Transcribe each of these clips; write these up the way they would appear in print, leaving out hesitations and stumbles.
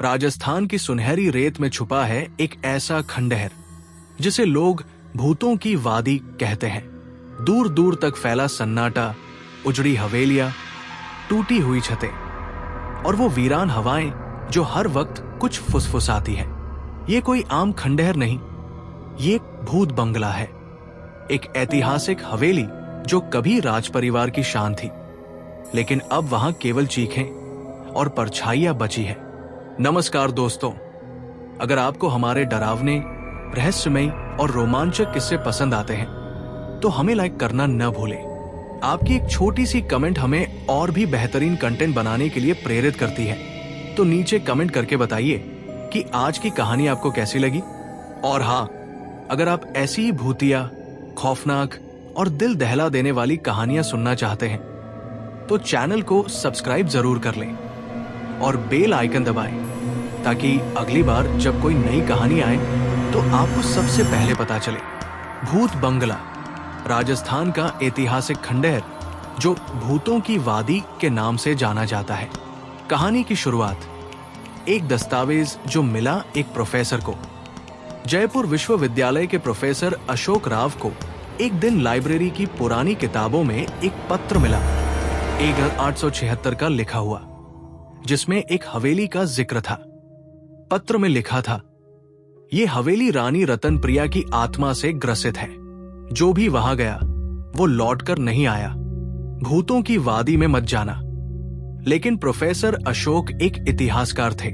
राजस्थान की सुनहरी रेत में छुपा है एक ऐसा खंडहर जिसे लोग भूतों की वादी कहते हैं। दूर दूर तक फैला सन्नाटा, उजड़ी हवेलियां, टूटी हुई छतें और वो वीरान हवाएं जो हर वक्त कुछ फुसफुसाती है। ये कोई आम खंडहर नहीं, ये भूत बंगला है, एक ऐतिहासिक हवेली जो कभी राज परिवार की शान थी, लेकिन अब वहां केवल चीखें और परछाइयां बची है। नमस्कार दोस्तों, अगर आपको हमारे डरावने, रहस्यमयी और रोमांचक किस्से पसंद आते हैं तो हमें लाइक करना न भूलें। आपकी एक छोटी सी कमेंट हमें और भी बेहतरीन कंटेंट बनाने के लिए प्रेरित करती है। तो नीचे कमेंट करके बताइए कि आज की कहानी आपको कैसी लगी। और हाँ, अगर आप ऐसी ही भूतिया, खौफनाक और दिल दहला देने वाली कहानियां सुनना चाहते हैं तो चैनल को सब्सक्राइब जरूर कर लें और बेल आइकन दबाएं ताकि अगली बार जब कोई नई कहानी आए तो आपको सबसे पहले पता चले। भूत बंगला, राजस्थान का ऐतिहासिक खंडहर जो भूतों की वादी के नाम से जाना जाता है। कहानी की शुरुआत एक दस्तावेज जो मिला एक प्रोफेसर को। जयपुर विश्वविद्यालय के प्रोफेसर अशोक राव को एक दिन लाइब्रेरी की पुरानी किताबों में एक पत्र मिला, 1876 का लिखा हुआ, जिसमें एक हवेली का जिक्र था। पत्र में लिखा था, ये हवेली रानी रतनप्रिया की आत्मा से ग्रसित है। जो भी वहां गया वो लौटकर नहीं आया। भूतों की वादी में मत जाना। लेकिन प्रोफेसर अशोक एक इतिहासकार थे।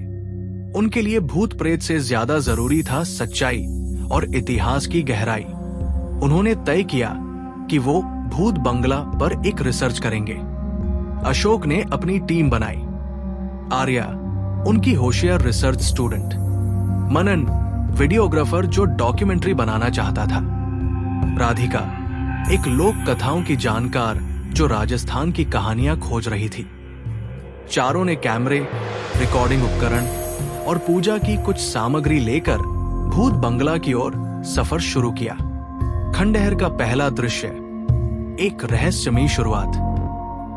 उनके लिए भूत प्रेत से ज्यादा जरूरी था सच्चाई और इतिहास की गहराई। उन्होंने तय किया कि वो भूत बंगला पर एक रिसर्च करेंगे। अशोक ने अपनी टीम बनाई। आर्या, उनकी होशियार रिसर्च स्टूडेंट। मनन, वीडियोग्राफर जो डॉक्यूमेंट्री बनाना चाहता था। राधिका, एक लोक कथाओं की जानकार जो राजस्थान की कहानियां खोज रही थी। चारों ने कैमरे, रिकॉर्डिंग उपकरण और पूजा की कुछ सामग्री लेकर भूत बंगला की ओर सफर शुरू किया। खंडहर का पहला दृश्य, एक रहस्यमयी शुरुआत।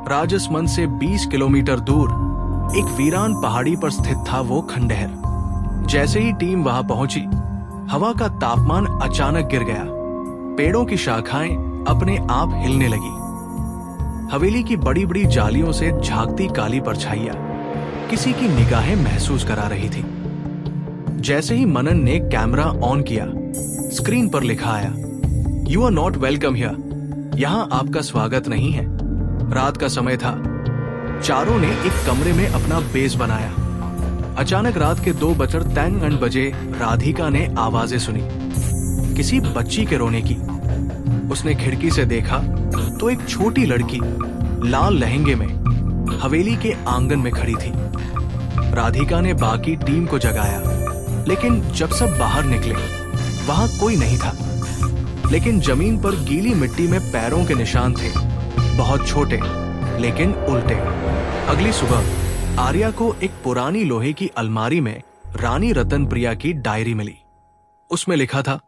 राजसमंद से 20 किलोमीटर दूर एक वीरान पहाड़ी पर स्थित था वो खंडहर। जैसे ही टीम वहां पहुंची, हवा का तापमान अचानक गिर गया। पेड़ों की शाखाएं अपने आप हिलने लगी। हवेली की बड़ी बड़ी जालियों से झांकती काली परछाइयां किसी की निगाहें महसूस करा रही थी। जैसे ही मनन ने कैमरा ऑन किया, स्क्रीन पर लिखा आया, you are not welcome here. यहां आपका स्वागत नहीं है। रात का समय था। चारों ने एक कमरे में अपना बेस बनाया। अचानक रात के 2:53 बजे राधिका ने आवाजें सुनी, किसी बच्ची के रोने की। उसने खिड़की से देखा तो एक छोटी लड़की लाल लहंगे में हवेली के आंगन में खड़ी थी। राधिका ने बाकी टीम को जगाया, लेकिन जब सब बाहर निकले वहां कोई नहीं था। लेकिन जमीन पर गीली मिट्टी में पैरों के निशान थे, बहुत छोटे लेकिन उल्टे। अगली सुबह आर्या को एक पुरानी लोहे की अलमारी में रानी रतनप्रिया की डायरी मिली। उसमें लिखा था,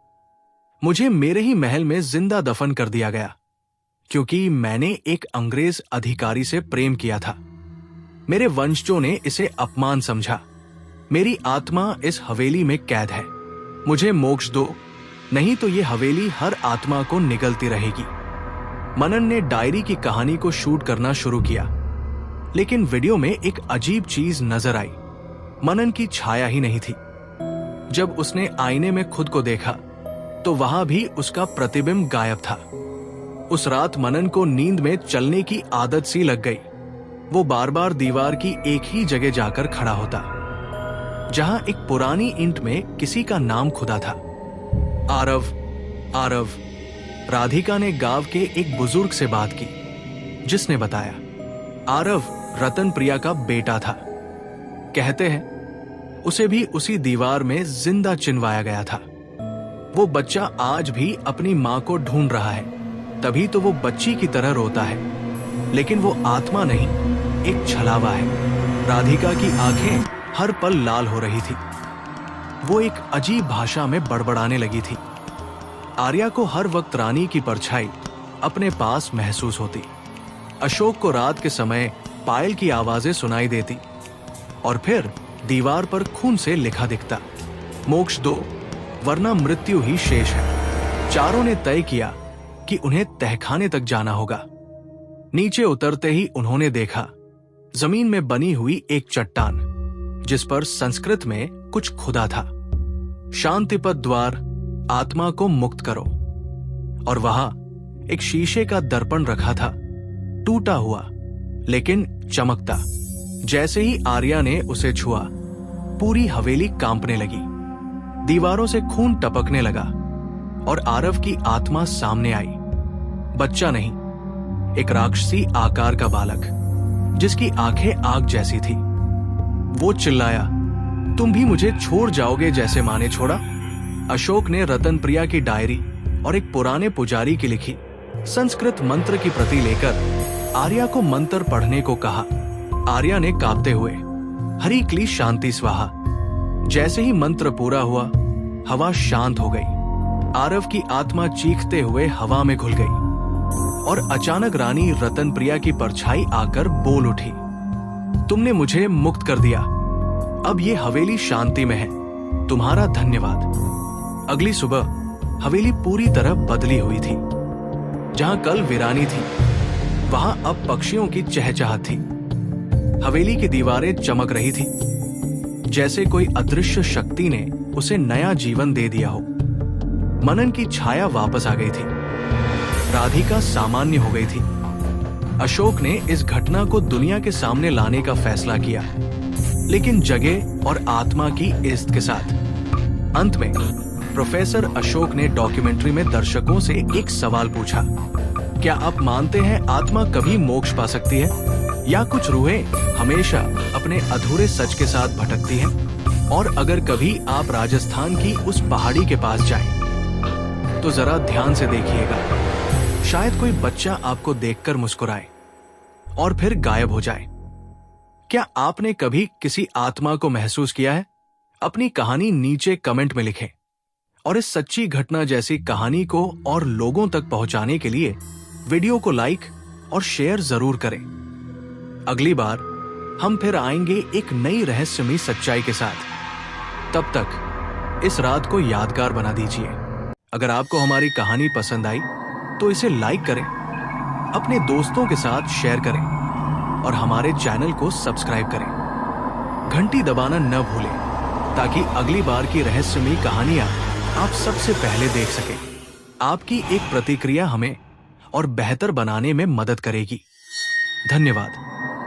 मुझे मेरे ही महल में जिंदा दफन कर दिया गया क्योंकि मैंने एक अंग्रेज अधिकारी से प्रेम किया था। मेरे वंशजों ने इसे अपमान समझा। मेरी आत्मा इस हवेली में कैद है। मुझे मोक्ष दो, नहीं तो ये हवेली हर आत्मा को निगलती रहेगी। मनन ने डायरी की कहानी को शूट करना शुरू किया, लेकिन वीडियो में एक अजीब चीज नजर आई। मनन की छाया ही नहीं थी। जब उसने आईने में खुद को देखा तो वहां भी उसका प्रतिबिंब गायब था। उस रात मनन को नींद में चलने की आदत सी लग गई। वो बार बार दीवार की एक ही जगह जाकर खड़ा होता, जहां एक पुरानी ईंट में किसी का नाम खुदा था, आरव। आरव। राधिका ने गांव के एक बुजुर्ग से बात की, जिसने बताया, आरव रतनप्रिया का बेटा था। कहते हैं उसे भी उसी दीवार में जिंदा चिनवाया गया था। वो बच्चा आज भी अपनी मां को ढूंढ रहा है, तभी तो वो बच्ची की तरह रोता है। लेकिन वो आत्मा नहीं, एक छलावा है। राधिका की आंखें हर पल लाल हो रही थी। वो एक अजीब भाषा में बड़बड़ाने लगी थी। आर्या को हर वक्त रानी की परछाई अपने पास महसूस होती। अशोक को रात के समय पायल की आवाजें सुनाई देती और फिर दीवार पर खून से लिखा दिखता, मोक्ष दो वरना मृत्यु ही शेष है। चारों ने तय किया कि उन्हें तहखाने तक जाना होगा। नीचे उतरते ही उन्होंने देखा जमीन में बनी हुई एक चट्टान, जिस पर संस्कृत में कुछ खुदा था। शांतिपद द्वार, आत्मा को मुक्त करो। और वहां एक शीशे का दर्पण रखा था, टूटा हुआ लेकिन चमकता। जैसे ही आर्या ने उसे छुआ, पूरी हवेली कांपने लगी, दीवारों से खून टपकने लगा और आरव की आत्मा सामने आई। बच्चा नहीं, एक राक्षसी आकार का बालक, जिसकी आंखें आग जैसी थी। वो चिल्लाया, तुम भी मुझे छोड़ जाओगे जैसे माँ ने छोड़ा। अशोक ने रतन प्रिया की डायरी और एक पुराने पुजारी की लिखी संस्कृत मंत्र की प्रति लेकर आर्या को मंत्र पढ़ने को कहा। आर्या ने कांपते हुए हरि क्ली शांति स्वाहा। जैसे ही मंत्र पूरा हुआ, हवा शांत हो गई। आरव की आत्मा चीखते हुए हवा में घुल गई और अचानक रानी रतन प्रिया की परछाई आकर बोल उठी, तुमने मुझे मुक्त कर दिया, अब ये हवेली शांति में है, तुम्हारा धन्यवाद। अगली सुबह हवेली पूरी तरह बदली हुई थी। जहां कल वीरानी थी, वहां अब पक्षियों की चहचहाट थी। हवेली की दीवारें चमक रही थी, जैसे कोई अदृश्य शक्ति ने उसे नया जीवन दे दिया हो। मनन की छाया वापस आ गई थी। राधिका सामान्य हो गई थी। अशोक ने इस घटना को दुनिया के सामने लाने का फैसला किया, लेकिन जगह और आत्मा की इज्जत के साथ। अंत में प्रोफेसर अशोक ने डॉक्यूमेंट्री में दर्शकों से एक सवाल पूछा, क्या आप मानते हैं आत्मा कभी मोक्ष पा सकती है, या कुछ रूहें हमेशा अपने अधूरे सच के साथ भटकती हैं? और अगर कभी आप राजस्थान की उस पहाड़ी के पास जाएं, तो जरा ध्यान से देखिएगा, शायद कोई बच्चा आपको देखकर मुस्कुराए और फिर गायब हो जाए। क्या आपने कभी किसी आत्मा को महसूस किया है? अपनी कहानी नीचे कमेंट में लिखें और इस सच्ची घटना जैसी कहानी को और लोगों तक पहुंचाने के लिए वीडियो को लाइक और शेयर जरूर करें। अगली बार हम फिर आएंगे एक नई रहस्यमयी सच्चाई के साथ। तब तक इस रात को यादगार बना दीजिए। अगर आपको हमारी कहानी पसंद आई तो इसे लाइक करें, अपने दोस्तों के साथ शेयर करें और हमारे चैनल को सब्सक्राइब करें। घंटी दबाना न भूलें ताकि अगली बार की रहस्यमयी कहानियां आप सबसे पहले देख सकें। आपकी एक प्रतिक्रिया हमें और बेहतर बनाने में मदद करेगी। धन्यवाद।